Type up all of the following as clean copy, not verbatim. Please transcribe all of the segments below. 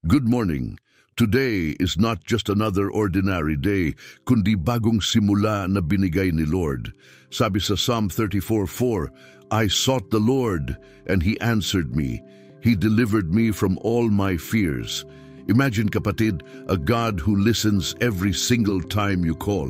Good morning. Today is not just another ordinary day, kundi bagong simula na binigay ni Lord. Sabi sa Psalm 34:4, I sought the Lord, and He answered me. He delivered me from all my fears. Imagine, kapatid, a God who listens every single time you call.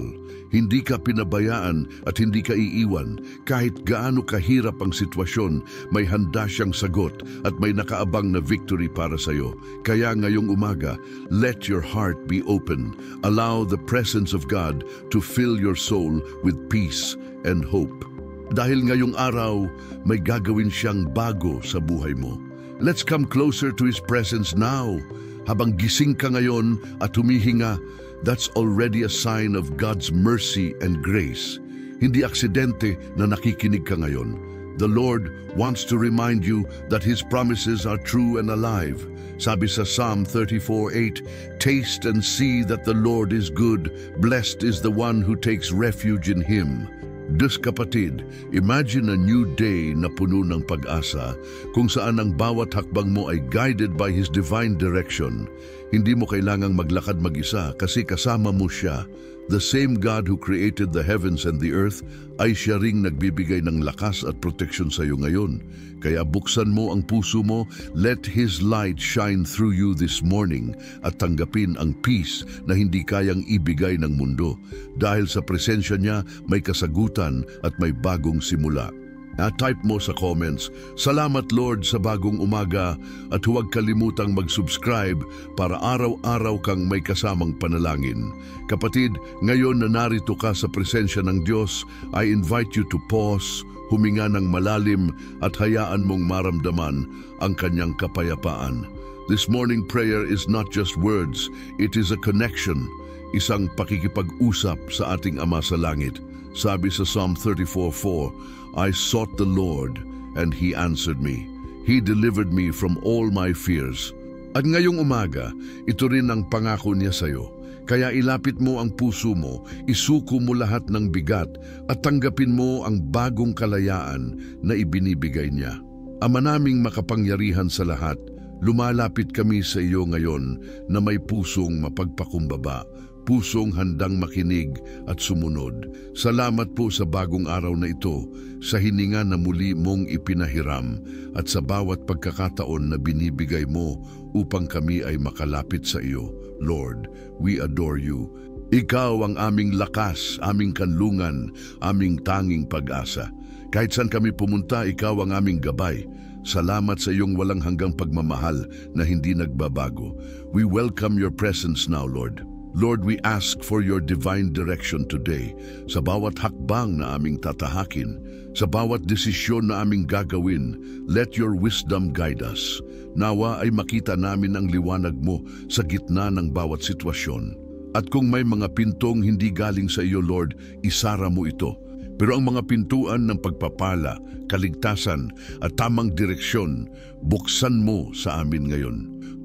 Hindi ka pinabayaan at hindi ka iiwan. Kahit gaano kahirap ang sitwasyon, may handa siyang sagot at may nakaabang na victory para sa iyo. Kaya ngayong umaga, let your heart be open. Allow the presence of God to fill your soul with peace and hope. Dahil ngayong araw, may gagawin siyang bago sa buhay mo. Let's come closer to His presence now. Habang gising ka ngayon at humihinga, that's already a sign of God's mercy and grace. Hindi aksidente na nakikinig ka ngayon. The Lord wants to remind you that His promises are true and alive. Sabi sa Psalm 34:8, Taste and see that the Lord is good. Blessed is the one who takes refuge in Him. Dus kapatid, imagine a new day na puno ng pag-asa kung saan ang bawat hakbang mo ay guided by His divine direction. Hindi mo kailangang maglakad mag-isa kasi kasama mo siya. The same God who created the heavens and the earth ay siya ring nagbibigay ng lakas at proteksyon sa iyo ngayon. Kaya buksan mo ang puso mo, let His light shine through you this morning at tanggapin ang peace na hindi kayang ibigay ng mundo. Dahil sa presensya niya, may kasagutan at may bagong simula. Type mo sa comments, Salamat Lord sa bagong umaga, at huwag kalimutang mag-subscribe para araw-araw kang may kasamang panalangin. Kapatid, ngayon na narito ka sa presensya ng Diyos, I invite you to pause, huminga ng malalim at hayaan mong maramdaman ang kanyang kapayapaan. This morning prayer is not just words, it is a connection, isang pakikipag-usap sa ating Ama sa Langit. Sabi sa Psalm 34:4, I sought the Lord, and He answered me. He delivered me from all my fears. At ngayong umaga, ito rin ang pangako niya sa iyo. Kaya ilapit mo ang puso mo, isuko mo lahat ng bigat, at tanggapin mo ang bagong kalayaan na ibinibigay niya. Ama naming makapangyarihan sa lahat, lumalapit kami sa iyo ngayon na may pusong mapagpakumbaba, pusong handang makinig at sumunod. Salamat po sa bagong araw na ito, sa hininga na muli mong ipinahiram at sa bawat pagkakataon na binibigay mo upang kami ay makalapit sa iyo. Lord, we adore you. Ikaw ang aming lakas, aming kanlungan, aming tanging pag-asa. Kahit saan kami pumunta, ikaw ang aming gabay. Salamat sa iyong walang hanggang pagmamahal na hindi nagbabago. We welcome your presence now, Lord. Lord, we ask for your divine direction today sa bawat hakbang na aming tatahakin, sa bawat desisyon na aming gagawin. Let your wisdom guide us. Nawa ay makita namin ang liwanag mo sa gitna ng bawat sitwasyon. At kung may mga pintong hindi galing sa iyo, Lord, isara mo ito. Pero ang mga pintuan ng pagpapala, kaligtasan at tamang direksyon, buksan mo sa amin ngayon.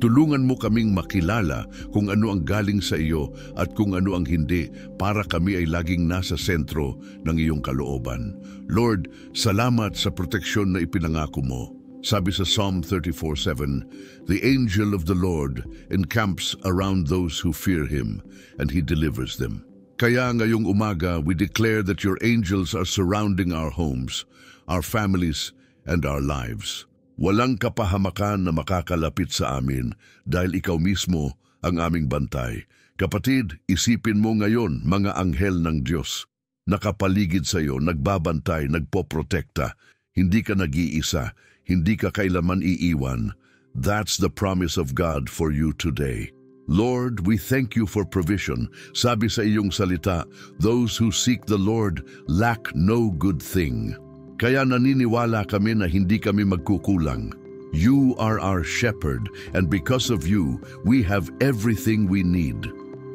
Tulungan mo kaming makilala kung ano ang galing sa iyo at kung ano ang hindi para kami ay laging nasa sentro ng iyong kalooban. Lord, salamat sa proteksyon na ipinangako mo. Sabi sa Psalm 34:7, The angel of the Lord encamps around those who fear Him, and He delivers them. Kaya ngayong umaga, we declare that your angels are surrounding our homes, our families, and our lives. Walang kapahamakan na makakalapit sa amin dahil ikaw mismo ang aming bantay. Kapatid, isipin mo ngayon mga anghel ng Diyos. Nakapaligid sa iyo, nagbabantay, nagpoprotekta. Hindi ka nag-iisa, hindi ka kailaman iiwan. That's the promise of God for you today. Lord, we thank you for provision. Sabi sa iyong salita, those who seek the Lord lack no good thing. Kaya naniniwala kami na hindi kami magkukulang. You are our shepherd, and because of you, we have everything we need.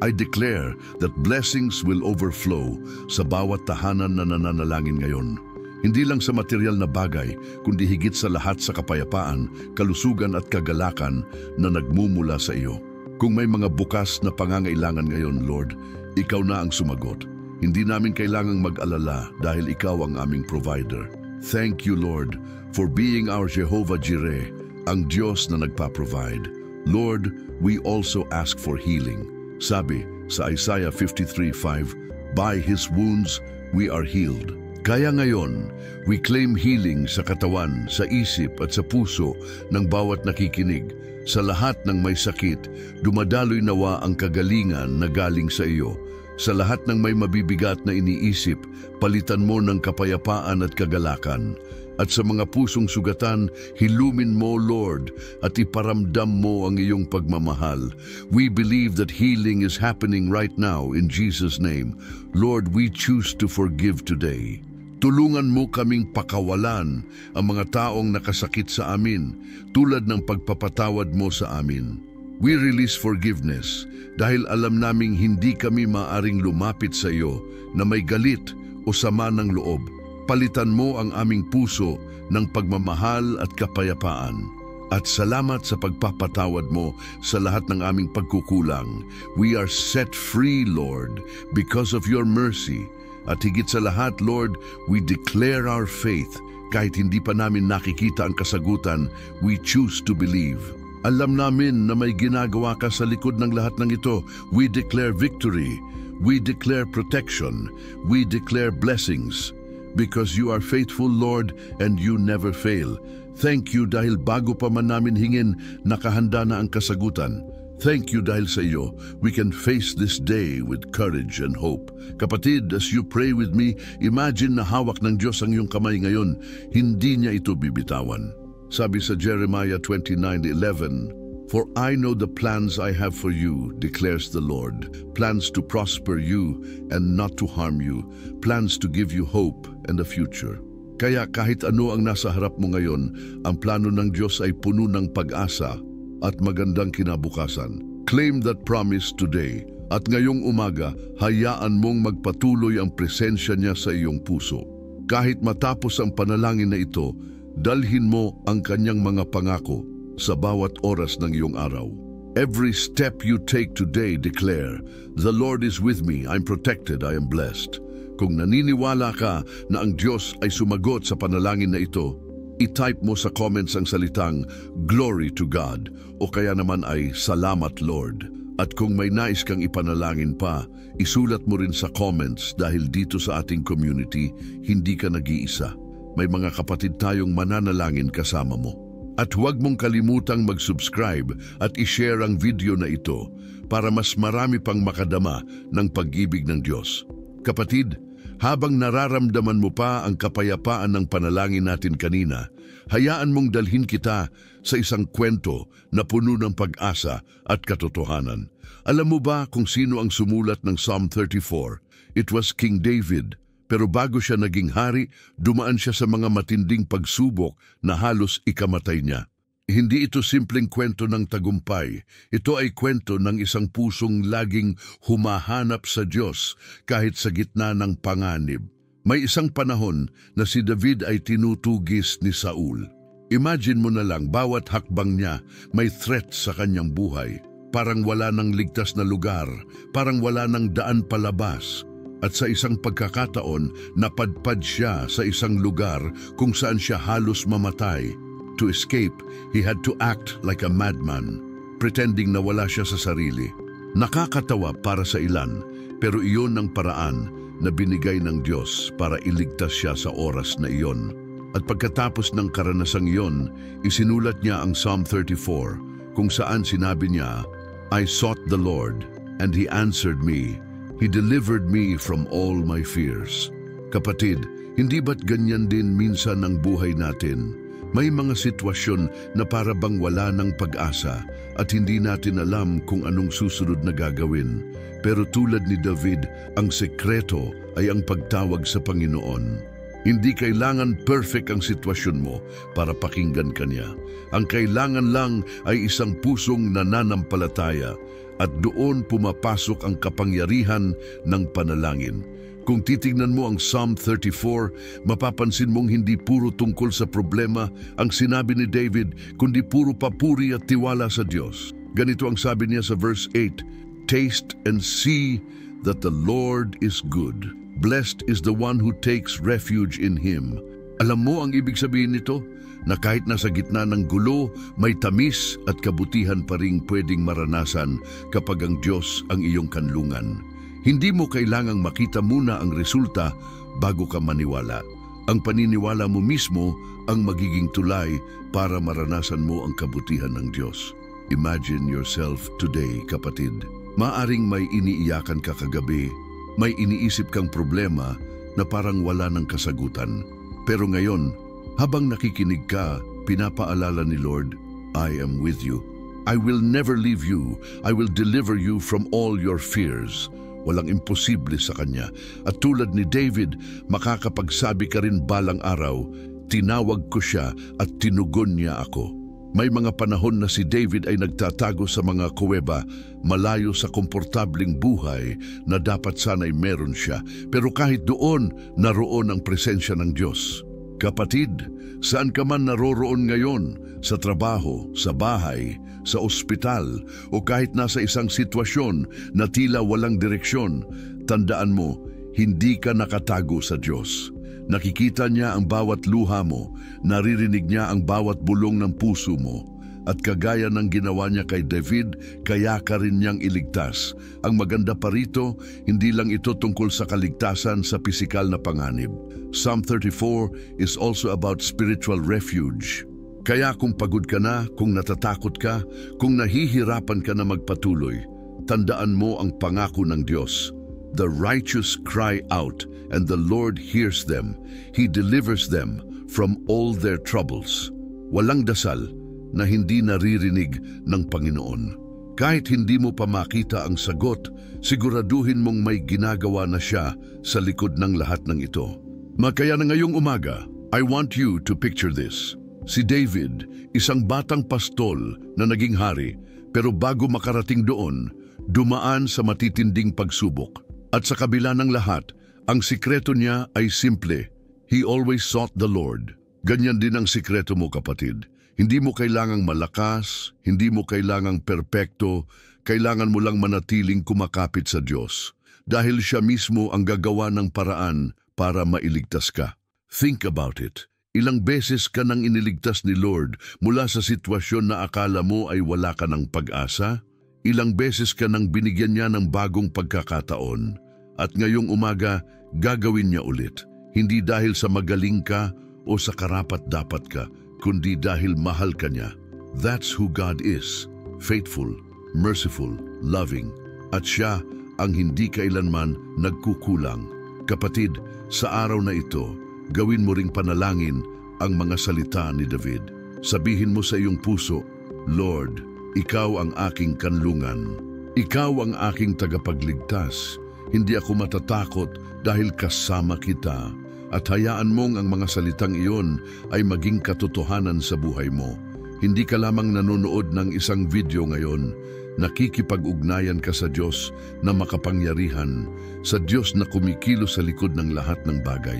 I declare that blessings will overflow sa bawat tahanan na nananalangin ngayon. Hindi lang sa material na bagay, kundi higit sa lahat sa kapayapaan, kalusugan at kagalakan na nagmumula sa iyo. Kung may mga bukas na pangangailangan ngayon, Lord, ikaw na ang sumagot. Hindi namin kailangang mag-alala dahil ikaw ang aming provider. Thank you, Lord, for being our Jehovah Jireh, ang Diyos na nagpa-provide. Lord, we also ask for healing. Sabi sa Isaiah 53:5, by His wounds we are healed. Kaya ngayon, we claim healing sa katawan, sa isip at sa puso ng bawat nakikinig. Sa lahat ng may sakit, dumadaloy nawa ang kagalingan na galing sa iyo. Sa lahat ng may mabibigat na iniisip, palitan mo ng kapayapaan at kagalakan. At sa mga pusong sugatan, hilumin mo, Lord, at iparamdam mo ang iyong pagmamahal. We believe that healing is happening right now in Jesus' name. Lord, we choose to forgive today. Tulungan mo kaming pakawalan ang mga taong nakasakit sa amin, tulad ng pagpapatawad mo sa amin. We release forgiveness dahil alam naming hindi kami maaring lumapit sa iyo na may galit o sama ng loob. Palitan mo ang aming puso ng pagmamahal at kapayapaan. At salamat sa pagpapatawad mo sa lahat ng aming pagkukulang. We are set free, Lord, because of your mercy. At higit sa lahat, Lord, we declare our faith. Kahit hindi pa namin nakikita ang kasagutan, we choose to believe. Alam namin na may ginagawa ka sa likod ng lahat ng ito. We declare victory. We declare protection. We declare blessings. Because you are faithful, Lord, and you never fail. Thank you dahil bago pa man namin hingin, nakahanda na ang kasagutan. Thank you dahil sa iyo, we can face this day with courage and hope. Kapatid, as you pray with me, imagine na hawak ng Diyos ang iyong kamay ngayon. Hindi niya ito bibitawan. Sabi sa Jeremiah 29:11, for I know the plans I have for you, declares the Lord, plans to prosper you and not to harm you, plans to give you hope and a future. Kaya kahit ano ang nasa harap mo ngayon, ang plano ng Diyos ay puno ng pag-asa at magandang kinabukasan. Claim that promise today. At ngayong umaga, hayaan mong magpatuloy ang presensya niya sa iyong puso. Kahit matapos ang panalangin na ito, dalhin mo ang kanyang mga pangako sa bawat oras ng iyong araw. Every step you take today, declare, the Lord is with me, I'm protected, I am blessed. Kung naniniwala ka na ang Diyos ay sumagot sa panalangin na ito, i-type mo sa comments ang salitang, Glory to God, o kaya naman ay, Salamat Lord. At kung may nais kang ipanalangin pa, isulat mo rin sa comments dahil dito sa ating community, hindi ka nag-iisa. May mga kapatid tayong mananalangin kasama mo. At huwag mong kalimutang mag-subscribe at i-share ang video na ito para mas marami pang makadama ng pag-ibig ng Diyos. Kapatid, habang nararamdaman mo pa ang kapayapaan ng panalangin natin kanina, hayaan mong dalhin kita sa isang kwento na puno ng pag-asa at katotohanan. Alam mo ba kung sino ang sumulat ng Psalm 34? It was King David. Pero bago siya naging hari, dumaan siya sa mga matinding pagsubok na halos ikamatay niya. Hindi ito simpleng kwento ng tagumpay. Ito ay kwento ng isang pusong laging humahanap sa Diyos kahit sa gitna ng panganib. May isang panahon na si David ay tinutugis ni Saul. Imagine mo na lang, bawat hakbang niya may threat sa kanyang buhay. Parang wala nang ligtas na lugar, parang wala nang daan palabas. At sa isang pagkakataon, napadpad siya sa isang lugar kung saan siya halos mamatay. To escape, he had to act like a madman, pretending na wala siya sa sarili. Nakakatawa para sa ilan, pero iyon ang paraan na binigay ng Diyos para iligtas siya sa oras na iyon. At pagkatapos ng karanasang iyon, isinulat niya ang Psalm 34, kung saan sinabi niya, I sought the Lord, and He answered me. He delivered me from all my fears. Kapatid, hindi ba't ganyan din minsan ang buhay natin? May mga sitwasyon na para bang wala ng pag-asa at hindi natin alam kung anong susunod na gagawin. Pero tulad ni David, ang sekreto ay ang pagtawag sa Panginoon. Hindi kailangan perfect ang sitwasyon mo para pakinggan ka niya. Ang kailangan lang ay isang pusong nananampalataya at doon pumapasok ang kapangyarihan ng panalangin. Kung titingnan mo ang Psalm 34, mapapansin mong hindi puro tungkol sa problema ang sinabi ni David, kundi puro papuri at tiwala sa Diyos. Ganito ang sabi niya sa verse 8, Taste and see that the Lord is good. Blessed is the one who takes refuge in Him. Alam mo ang ibig sabihin nito? Na kahit nasa gitna ng gulo, may tamis at kabutihan pa ring pwedeng maranasan kapag ang Diyos ang iyong kanlungan. Hindi mo kailangang makita muna ang resulta bago ka maniwala. Ang paniniwala mo mismo ang magiging tulay para maranasan mo ang kabutihan ng Diyos. Imagine yourself today, kapatid. Maaring may iniiyakan ka kagabi, may iniisip kang problema na parang wala ng kasagutan. Pero ngayon, habang nakikinig ka, pinapaalala ni Lord, I am with you. I will never leave you. I will deliver you from all your fears. Walang imposible sa Kanya. At tulad ni David, makakapagsabi ka rin balang araw, tinawag ko siya at tinugon niya ako. May mga panahon na si David ay nagtatago sa mga kuweba, malayo sa komportabling buhay na dapat sana'y meron siya. Pero kahit doon, naroon ang presensya ng Diyos. Kapatid, saan ka man naroroon ngayon, sa trabaho, sa bahay, sa ospital, o kahit nasa isang sitwasyon na tila walang direksyon, tandaan mo, hindi ka nakatago sa Diyos. Nakikita niya ang bawat luha mo, naririnig niya ang bawat bulong ng puso mo. At kagaya ng ginawa niya kay David, kaya ka rin niyang iligtas. Ang maganda pa rito, hindi lang ito tungkol sa kaligtasan sa pisikal na panganib. Psalm 34 is also about spiritual refuge. Kaya kung pagod ka na, kung natatakot ka, kung nahihirapan ka na magpatuloy, tandaan mo ang pangako ng Diyos. The righteous cry out, and the Lord hears them. He delivers them from all their troubles. Walang dasal na hindi naririnig ng Panginoon. Kahit hindi mo pa makita ang sagot, siguraduhin mong may ginagawa na siya sa likod ng lahat ng ito. Kaya na ngayong umaga, I want you to picture this. Si David, isang batang pastol na naging hari, pero bago makarating doon, dumaan sa matitinding pagsubok. At sa kabila ng lahat, ang sikreto niya ay simple. He always sought the Lord. Ganyan din ang sikreto mo, kapatid. Hindi mo kailangang malakas, hindi mo kailangang perpekto, kailangan mo lang manatiling kumakapit sa Diyos. Dahil siya mismo ang gagawa ng paraan para mailigtas ka. Think about it. Ilang beses ka nang iniligtas ni Lord mula sa sitwasyon na akala mo ay wala ka ng pag-asa? Ilang beses ka nang binigyan niya ng bagong pagkakataon? At ngayong umaga, gagawin niya ulit. Hindi dahil sa magaling ka o sa karapat-dapat ka, kundi dahil mahal ka niya. That's who God is. Faithful, merciful, loving. At siya ang hindi kailanman nagkukulang. Kapatid, sa araw na ito, gawin mo ring panalangin ang mga salita ni David. Sabihin mo sa iyong puso, Lord, Ikaw ang aking kanlungan. Ikaw ang aking tagapagligtas. Hindi ako matatakot dahil kasama kita. At hayaan mong ang mga salitang iyon ay maging katotohanan sa buhay mo. Hindi ka lamang nanonood ng isang video ngayon, nakikipag-ugnayan ka sa Diyos na makapangyarihan, sa Diyos na kumikilos sa likod ng lahat ng bagay.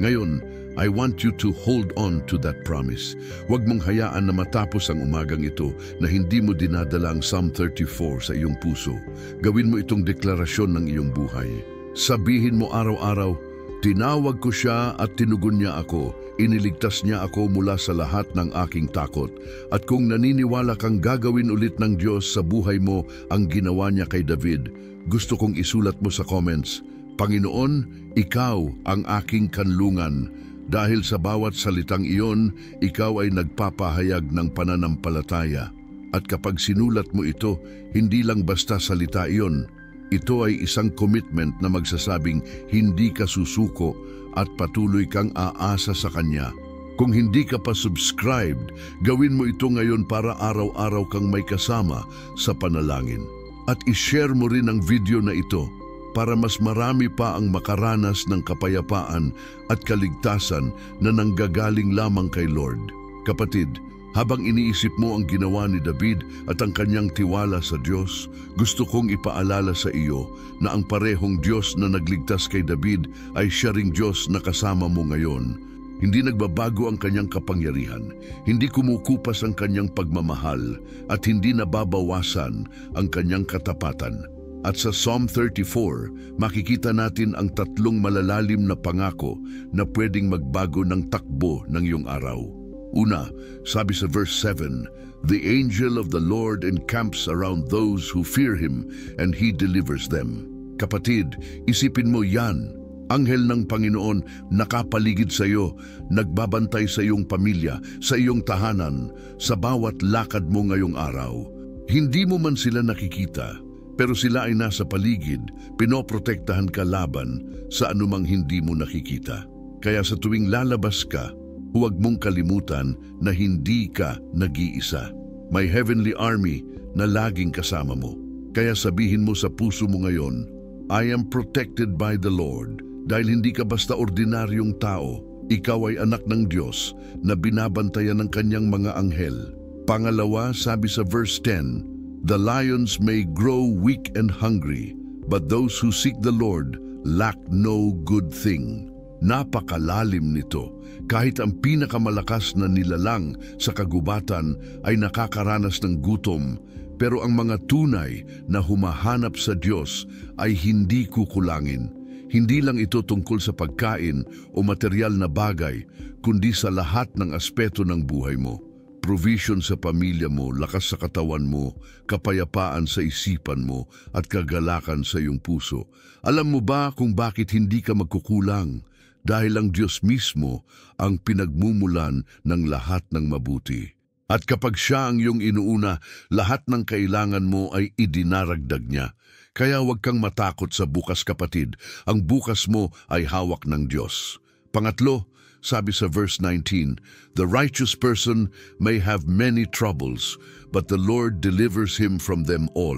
Ngayon, I want you to hold on to that promise. Huwag mong hayaan na matapos ang umagang ito na hindi mo dinadala ang Psalm 34 sa iyong puso. Gawin mo itong deklarasyon ng iyong buhay. Sabihin mo araw-araw, tinawag ko siya at tinugon niya ako. Iniligtas niya ako mula sa lahat ng aking takot. At kung naniniwala kang gagawin ulit ng Diyos sa buhay mo ang ginawa niya kay David, gusto kong isulat mo sa comments, Panginoon, Ikaw ang aking kanlungan. Dahil sa bawat salitang iyon, Ikaw ay nagpapahayag ng pananampalataya. At kapag sinulat mo ito, hindi lang basta salita iyon. Ito ay isang commitment na magsasabing hindi ka susuko at patuloy kang aasa sa Kanya. Kung hindi ka pa subscribed, gawin mo ito ngayon para araw-araw kang may kasama sa panalangin. At ishare mo rin ang video na ito para mas marami pa ang makaranas ng kapayapaan at kaligtasan na nanggagaling lamang kay Lord. Kapatid, habang iniisip mo ang ginawa ni David at ang kanyang tiwala sa Diyos, gusto kong ipaalala sa iyo na ang parehong Diyos na nagligtas kay David ay siya ring Diyos na kasama mo ngayon. Hindi nagbabago ang kanyang kapangyarihan, hindi kumukupas ang kanyang pagmamahal, at hindi nababawasan ang kanyang katapatan. At sa Psalm 34, makikita natin ang tatlong malalalim na pangako na pwedeng magbago ng takbo ng iyong araw. Una, sabi sa verse 7, "The angel of the Lord encamps around those who fear Him, and He delivers them." Kapatid, isipin mo yan. Anghel ng Panginoon nakapaligid sa iyo, nagbabantay sa iyong pamilya, sa iyong tahanan, sa bawat lakad mo ngayong araw. Hindi mo man sila nakikita, pero sila ay nasa paligid, pinoprotektahan ka laban sa anumang hindi mo nakikita. Kaya sa tuwing lalabas ka, huwag mong kalimutan na hindi ka nag-iisa. May heavenly army na laging kasama mo. Kaya sabihin mo sa puso mo ngayon, "I am protected by the Lord." Dahil hindi ka basta ordinaryong tao, ikaw ay anak ng Diyos na binabantayan ng kanyang mga anghel. Pangalawa, sabi sa verse 10, "The lions may grow weak and hungry, but those who seek the Lord lack no good thing." Napakalalim nito. Kahit ang pinakamalakas na nilalang sa kagubatan ay nakakaranas ng gutom, pero ang mga tunay na humahanap sa Diyos ay hindi kukulangin. Hindi lang ito tungkol sa pagkain o material na bagay, kundi sa lahat ng aspeto ng buhay mo. Provision sa pamilya mo, lakas sa katawan mo, kapayapaan sa isipan mo, at kagalakan sa iyong puso. Alam mo ba kung bakit hindi ka magkukulang? Dahil ang Diyos mismo ang pinagmumulan ng lahat ng mabuti. At kapag Siya ang iyong inuuna, lahat ng kailangan mo ay idinaragdag niya. Kaya huwag kang matakot sa bukas, kapatid. Ang bukas mo ay hawak ng Diyos. Pangatlo, sabi sa verse 19, "The righteous person may have many troubles, but the Lord delivers him from them all."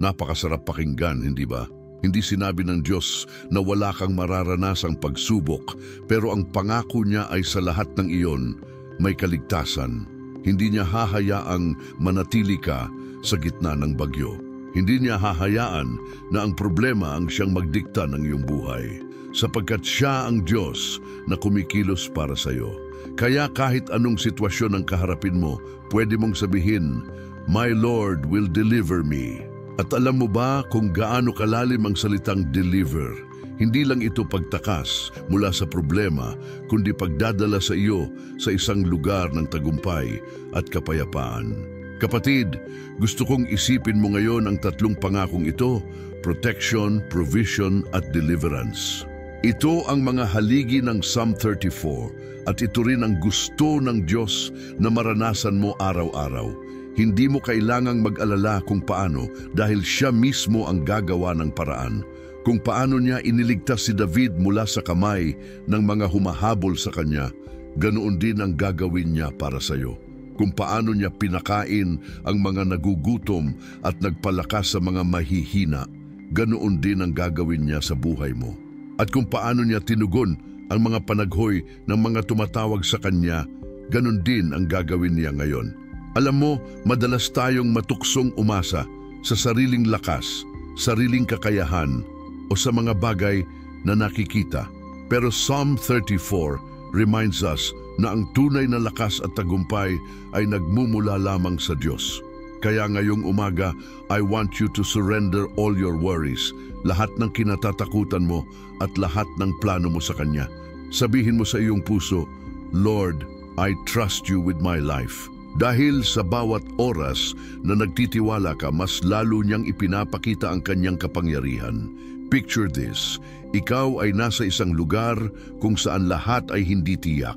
Napakasarap pakinggan, hindi ba? Hindi sinabi ng Diyos na wala kang mararanasang pagsubok, pero ang pangako niya ay sa lahat ng iyon may kaligtasan. Hindi niya hahayaang manatili ka sa gitna ng bagyo. Hindi niya hahayaan na ang problema ang siyang magdikta ng iyong buhay, sapagkat Siya ang Diyos na kumikilos para sa iyo. Kaya kahit anong sitwasyon ang kaharapin mo, pwede mong sabihin, "My Lord will deliver me." At alam mo ba kung gaano kalalim ang salitang deliver? Hindi lang ito pagtakas mula sa problema, kundi pagdadala sa iyo sa isang lugar ng tagumpay at kapayapaan. Kapatid, gusto kong isipin mo ngayon ang tatlong pangakong ito: protection, provision, at deliverance. Ito ang mga haligi ng Psalm 34 at ito rin ang gusto ng Diyos na maranasan mo araw-araw. Hindi mo kailangang mag-alala kung paano dahil Siya mismo ang gagawa ng paraan. Kung paano Niya iniligtas si David mula sa kamay ng mga humahabol sa kanya, ganoon din ang gagawin Niya para sa iyo. Kung paano Niya pinakain ang mga nagugutom at nagpalakas sa mga mahihina, ganoon din ang gagawin Niya sa buhay mo. At kung paano Niya tinugon ang mga panaghoy ng mga tumatawag sa Kanya, ganoon din ang gagawin Niya ngayon. Alam mo, madalas tayong matuksong umasa sa sariling lakas, sariling kakayahan, o sa mga bagay na nakikita. Pero Psalm 34 reminds us na ang tunay na lakas at tagumpay ay nagmumula lamang sa Diyos. Kaya ngayong umaga, I want you to surrender all your worries, lahat ng kinatatakutan mo at lahat ng plano mo sa Kanya. Sabihin mo sa iyong puso, "Lord, I trust you with my life." Dahil sa bawat oras na nagtitiwala ka, mas lalo niyang ipinapakita ang kanyang kapangyarihan. Picture this, ikaw ay nasa isang lugar kung saan lahat ay hindi tiyak.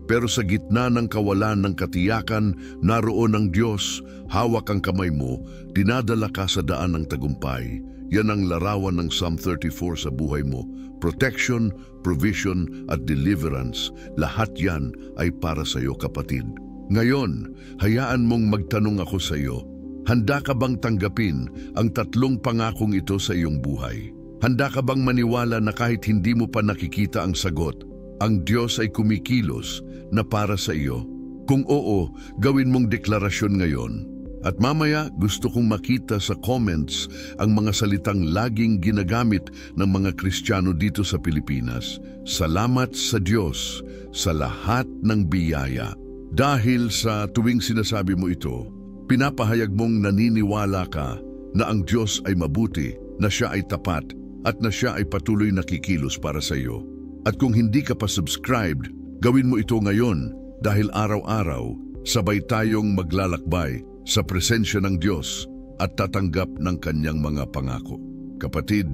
Pero sa gitna ng kawalan ng katiyakan, naroon ang Diyos, hawak ang kamay mo, dinadala ka sa daan ng tagumpay. Yan ang larawan ng Psalm 34 sa buhay mo. Protection, provision at deliverance, lahat yan ay para sa iyo, kapatid. Ngayon, hayaan mong magtanong ako sa iyo. Handa ka bang tanggapin ang tatlong pangakong ito sa iyong buhay? Handa ka bang maniwala na kahit hindi mo pa nakikita ang sagot, ang Diyos ay kumikilos na para sa iyo? Kung oo, gawin mong deklarasyon ngayon. At mamaya gusto kong makita sa comments ang mga salitang laging ginagamit ng mga Kristiyano dito sa Pilipinas. Salamat sa Diyos sa lahat ng biyaya. Dahil sa tuwing sinasabi mo ito, pinapahayag mong naniniwala ka na ang Diyos ay mabuti na siya ay tapat at na siya ay patuloy na kikilos para sa iyo. At kung hindi ka pa subscribed, gawin mo ito ngayon dahil araw-araw sabay tayong maglalakbay sa presensya ng Diyos at tatanggap ng kanyang mga pangako. Kapatid,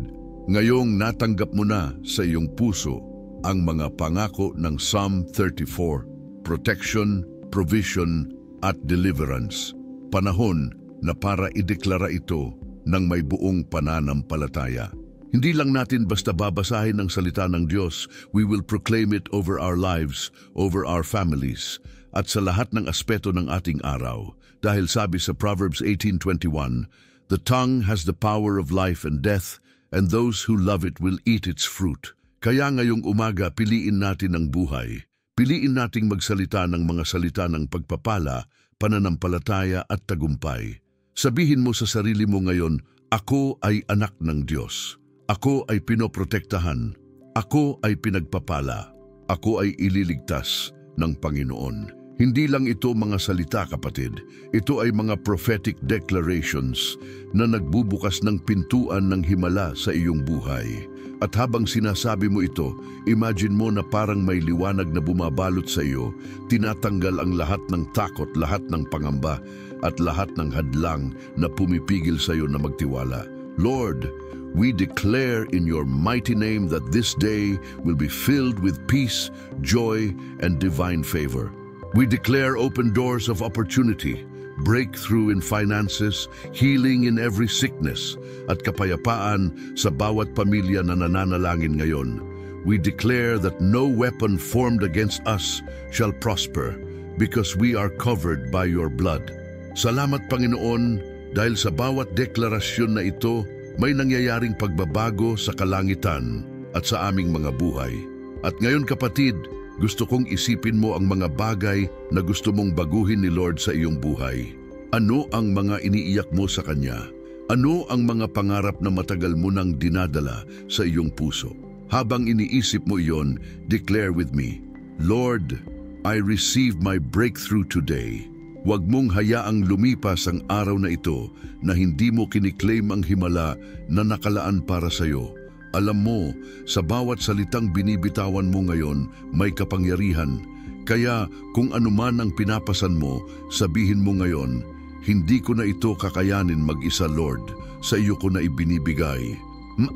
ngayong natanggap mo na sa iyong puso ang mga pangako ng Psalm 34, protection, provision, at deliverance. Panahon na para ideklara ito ng may buong pananampalataya. Hindi lang natin basta babasahin ang salita ng Diyos, we will proclaim it over our lives, over our families, at sa lahat ng aspeto ng ating araw. Dahil sabi sa Proverbs 18:21, "The tongue has the power of life and death, and those who love it will eat its fruit." Kaya ngayong umaga, piliin natin ang buhay. Piliin nating magsalita ng mga salita ng pagpapala, pananampalataya at tagumpay. Sabihin mo sa sarili mo ngayon, ako ay anak ng Diyos. Ako ay pinoprotektahan. Ako ay pinagpapala. Ako ay ililigtas ng Panginoon. Hindi lang ito mga salita, kapatid. Ito ay mga prophetic declarations na nagbubukas ng pintuan ng himala sa iyong buhay. At habang sinasabi mo ito, imagine mo na parang may liwanag na bumabalot sa iyo, tinatanggal ang lahat ng takot, lahat ng pangamba, at lahat ng hadlang na pumipigil sa iyo na magtiwala. Lord, we declare in your mighty name that this day will be filled with peace, joy, and divine favor. We declare open doors of opportunity, breakthrough in finances, healing in every sickness, at kapayapaan sa bawat pamilya na nananalangin ngayon. We declare that no weapon formed against us shall prosper because we are covered by your blood. Salamat, Panginoon, dahil sa bawat deklarasyon na ito, may nangyayaring pagbabago sa kalangitan at sa aming mga buhay. At ngayon, kapatid, gusto kong isipin mo ang mga bagay na gusto mong baguhin ni Lord sa iyong buhay. Ano ang mga iniiyak mo sa Kanya? Ano ang mga pangarap na matagal mo nang dinadala sa iyong puso? Habang iniisip mo iyon, declare with me, Lord, I receive my breakthrough today. Huwag mong hayaang lumipas ang araw na ito na hindi mo kiniklaim ang himala na nakalaan para sa iyo. Alam mo, sa bawat salitang binibitawan mo ngayon, may kapangyarihan. Kaya kung anuman ang pinapasan mo, sabihin mo ngayon, hindi ko na ito kakayanin mag-isa, Lord. Sa iyo ko na ibinibigay.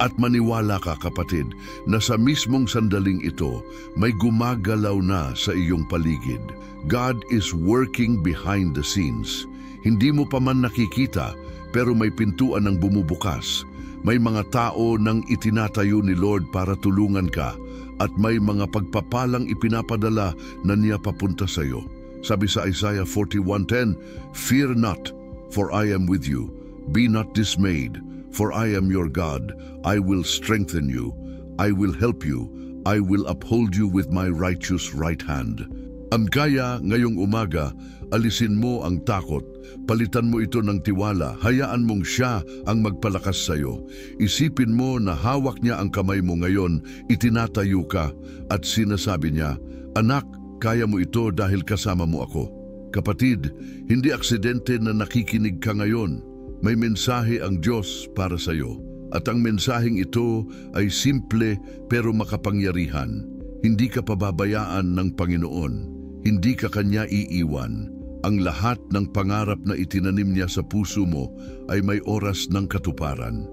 At maniwala ka, kapatid, na sa mismong sandaling ito, may gumagalaw na sa iyong paligid. God is working behind the scenes. Hindi mo pa man nakikita, pero may pintuan ang bumubukas. May mga tao nang itinatayo ni Lord para tulungan ka at may mga pagpapalang ipinapadala na niya papunta sa iyo. Sabi sa Isaiah 41:10, "Fear not, for I am with you. Be not dismayed, for I am your God. I will strengthen you. I will help you. I will uphold you with my righteous right hand." Kaya ngayong umaga, alisin mo ang takot, palitan mo ito ng tiwala, hayaan mong siya ang magpalakas sa iyo. Isipin mo na hawak niya ang kamay mo ngayon, itinatayo ka, at sinasabi niya, "Anak, kaya mo ito dahil kasama mo ako." Kapatid, hindi aksidente na nakikinig ka ngayon. May mensahe ang Diyos para sa iyo. At ang mensaheng ito ay simple pero makapangyarihan. Hindi ka pababayaan ng Panginoon. Hindi ka Kanya iiwan. Ang lahat ng pangarap na itinanim niya sa puso mo ay may oras ng katuparan.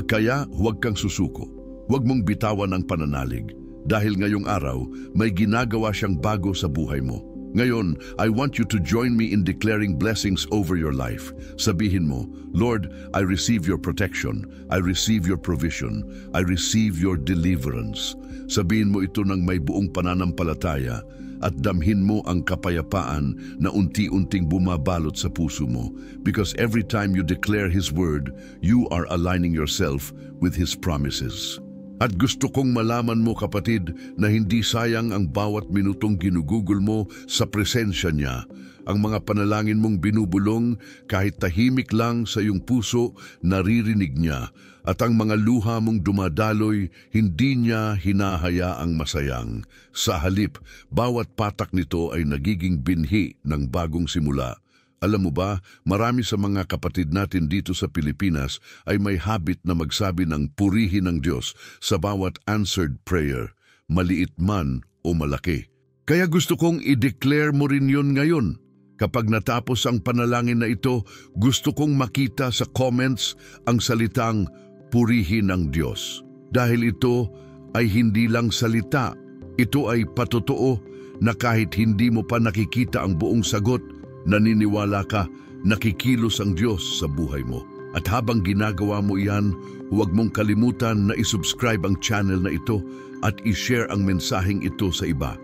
Kaya huwag kang susuko. Huwag mong bitawan ang pananalig. Dahil ngayong araw, may ginagawa siyang bago sa buhay mo. Ngayon, I want you to join me in declaring blessings over your life. Sabihin mo, Lord, I receive your protection. I receive your provision. I receive your deliverance. Sabihin mo ito ng may buong pananampalataya at damhin mo ang kapayapaan na unti-unting bumabalot sa puso mo. Because every time you declare His word, you are aligning yourself with His promises. At gusto kong malaman mo, kapatid, na hindi sayang ang bawat minutong ginugugol mo sa presensya niya. Ang mga panalangin mong binubulong, kahit tahimik lang sa iyong puso, naririnig niya. At ang mga luha mong dumadaloy, hindi niya hinahayaang masayang. Sa halip, bawat patak nito ay nagiging binhi ng bagong simula. Alam mo ba, marami sa mga kapatid natin dito sa Pilipinas ay may habit na magsabi ng purihin ng Diyos sa bawat answered prayer, maliit man o malaki. Kaya gusto kong i-declare mo rin yun ngayon. Kapag natapos ang panalangin na ito, gusto kong makita sa comments ang salitang purihin ng Diyos. Dahil ito ay hindi lang salita, ito ay patotoo na kahit hindi mo pa nakikita ang buong sagot, naniniwala ka, nakikilos ang Diyos sa buhay mo. At habang ginagawa mo iyan, huwag mong kalimutan na isubscribe ang channel na ito at ishare ang mensaheng ito sa iba.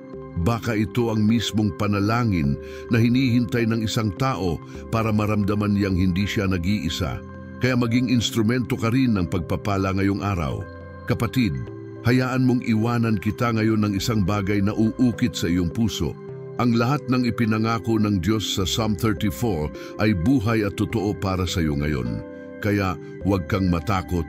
Baka ito ang mismong panalangin na hinihintay ng isang tao para maramdaman niyang hindi siya nag-iisa. Kaya maging instrumento ka rin ng pagpapala ngayong araw. Kapatid, hayaan mong iwanan kita ngayon ng isang bagay na uukit sa iyong puso. Ang lahat ng ipinangako ng Diyos sa Psalm 34 ay buhay at totoo para sa iyo ngayon. Kaya huwag kang matakot,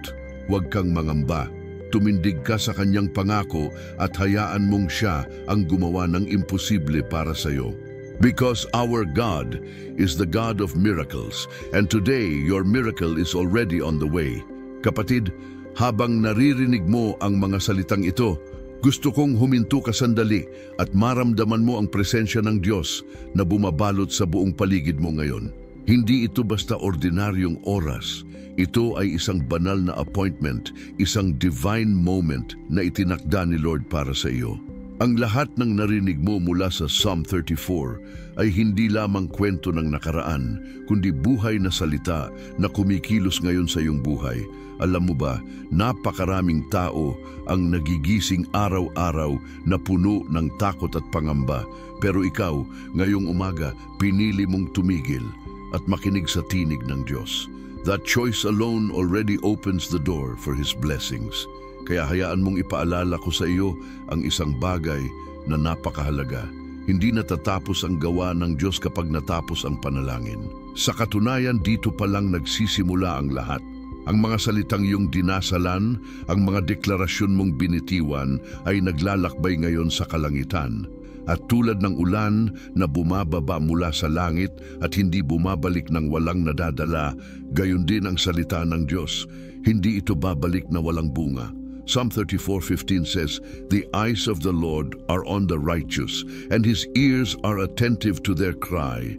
huwag kang mangamba. Tumindig ka sa kanyang pangako at hayaan mong siya ang gumawa ng imposible para sa iyo. Because our God is the God of miracles, and today your miracle is already on the way. Kapatid, habang naririnig mo ang mga salitang ito, gusto kong huminto ka sandali at maramdaman mo ang presensya ng Diyos na bumabalot sa buong paligid mo ngayon. Hindi ito basta ordinaryong oras. Ito ay isang banal na appointment, isang divine moment na itinakda ni Lord para sa iyo. Ang lahat ng narinig mo mula sa Psalm 34 ay hindi lamang kwento ng nakaraan, kundi buhay na salita na kumikilos ngayon sa iyong buhay. Alam mo ba, napakaraming tao ang nagigising araw-araw na puno ng takot at pangamba. Pero ikaw, ngayong umaga, pinili mong tumigil at makinig sa tinig ng Diyos. That choice alone already opens the door for His blessings. Kaya hayaan mong ipaalala ko sa iyo ang isang bagay na napakahalaga. Hindi natatapos ang gawa ng Diyos kapag natapos ang panalangin. Sa katunayan, dito pa lang nagsisimula ang lahat. Ang mga salitang iyong dinasalan, ang mga deklarasyon mong binitiwan ay naglalakbay ngayon sa kalangitan. At tulad ng ulan na bumababa mula sa langit at hindi bumabalik ng walang nadadala, gayon din ang salita ng Diyos. Hindi ito babalik na walang bunga. Psalm 34:15 says, "The eyes of the Lord are on the righteous, and His ears are attentive to their cry."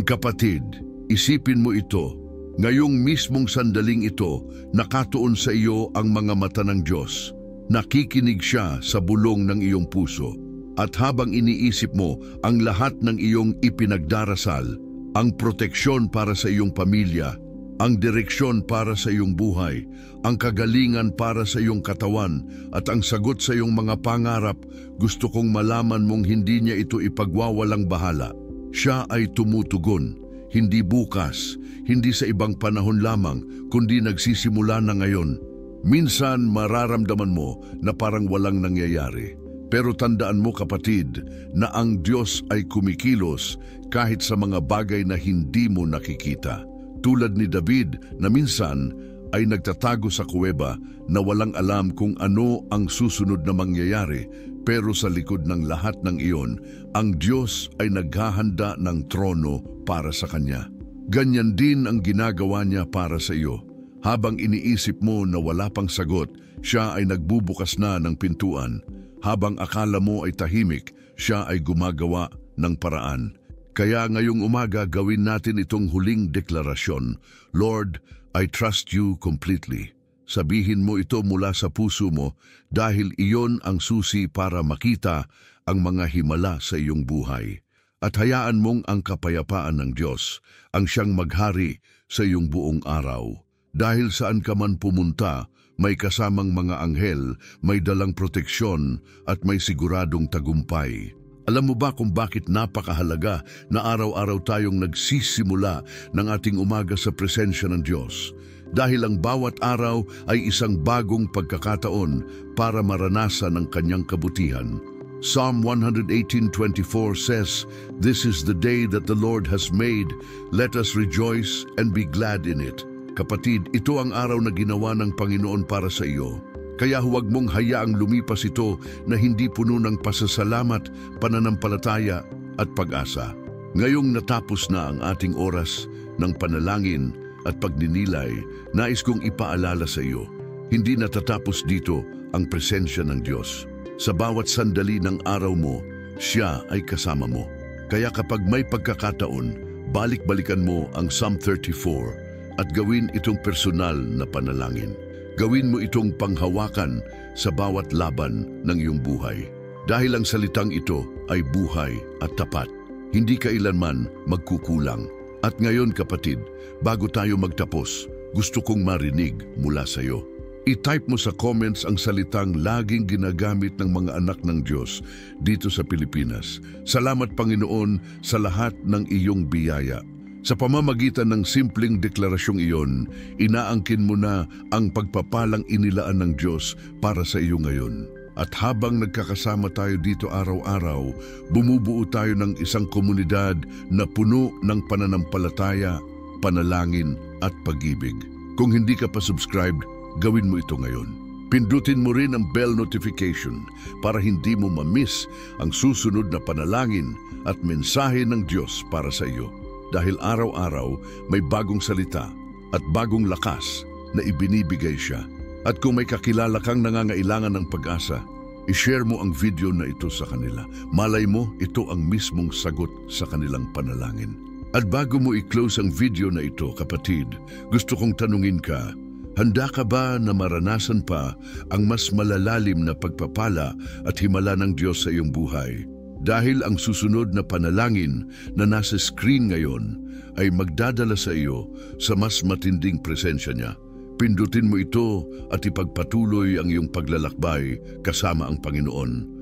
Kapatid, isipin mo ito. Ngayong mismong sandaling ito, nakatuon sa iyo ang mga mata ng Diyos. Nakikinig siya sa bulong ng iyong puso. At habang iniisip mo ang lahat ng iyong ipinagdarasal, ang proteksyon para sa iyong pamilya, ang direksyon para sa iyong buhay, ang kagalingan para sa iyong katawan, at ang sagot sa iyong mga pangarap, gusto kong malaman mong hindi niya ito ipagwawalang bahala. Siya ay tumutugon, hindi bukas, hindi sa ibang panahon lamang, kundi nagsisimula na ngayon. Minsan mararamdaman mo na parang walang nangyayari. Pero tandaan mo kapatid na ang Diyos ay kumikilos kahit sa mga bagay na hindi mo nakikita. Tulad ni David na minsan ay nagtatago sa kuweba na walang alam kung ano ang susunod na mangyayari, pero sa likod ng lahat ng iyon, ang Diyos ay naghahanda ng trono para sa Kanya. Ganyan din ang ginagawa niya para sa iyo. Habang iniisip mo na wala pang sagot, siya ay nagbubukas na ng pintuan. Habang akala mo ay tahimik, siya ay gumagawa ng paraan. Kaya ngayong umaga gawin natin itong huling deklarasyon. Lord, I trust you completely. Sabihin mo ito mula sa puso mo dahil iyon ang susi para makita ang mga himala sa iyong buhay. At hayaan mong ang kapayapaan ng Diyos ang siyang maghari sa iyong buong araw. Dahil saan ka man pumunta, may kasamang mga anghel, may dalang proteksyon at may siguradong tagumpay. Alam mo ba kung bakit napakahalaga na araw-araw tayong nagsisimula ng ating umaga sa presensya ng Diyos? Dahil ang bawat araw ay isang bagong pagkakataon para maranasan ang kanyang kabutihan. Psalm 118:24 says, "This is the day that the Lord has made. Let us rejoice and be glad in it." Kapatid, ito ang araw na ginawa ng Panginoon para sa iyo. Kaya huwag mong hayaang lumipas ito na hindi puno ng pasasalamat, pananampalataya at pag-asa. Ngayong natapos na ang ating oras ng panalangin at pagninilay, nais kong ipaalala sa iyo, hindi natatapos dito ang presensya ng Diyos. Sa bawat sandali ng araw mo, siya ay kasama mo. Kaya kapag may pagkakataon, balik-balikan mo ang Psalm 34 at gawin itong personal na panalangin. Gawin mo itong panghawakan sa bawat laban ng iyong buhay. Dahil ang salitang ito ay buhay at tapat. Hindi kailanman magkukulang. At ngayon kapatid, bago tayo magtapos, gusto kong marinig mula sa iyo. I-type mo sa comments ang salitang laging ginagamit ng mga anak ng Diyos dito sa Pilipinas. Salamat Panginoon sa lahat ng iyong biyaya. Sa pamamagitan ng simpleng deklarasyong iyon, inaangkin mo na ang pagpapalang inilaan ng Diyos para sa iyo ngayon. At habang nagkakasama tayo dito araw-araw, bumubuo tayo ng isang komunidad na puno ng pananampalataya, panalangin at pag-ibig. Kung hindi ka pa subscribed, gawin mo ito ngayon. Pindutin mo rin ang bell notification para hindi mo ma-miss ang susunod na panalangin at mensahe ng Diyos para sa iyo. Dahil araw-araw may bagong salita at bagong lakas na ibinibigay siya. At kung may kakilala kang nangangailangan ng pag-asa, i-share mo ang video na ito sa kanila. Malay mo, ito ang mismong sagot sa kanilang panalangin. At bago mo i-close ang video na ito, kapatid, gusto kong tanungin ka, handa ka ba na maranasan pa ang mas malalalim na pagpapala at himala ng Diyos sa iyong buhay? Dahil ang susunod na panalangin na nasa screen ngayon ay magdadala sa iyo sa mas matinding presensya niya. Pindutin mo ito at ipagpatuloy ang iyong paglalakbay kasama ang Panginoon.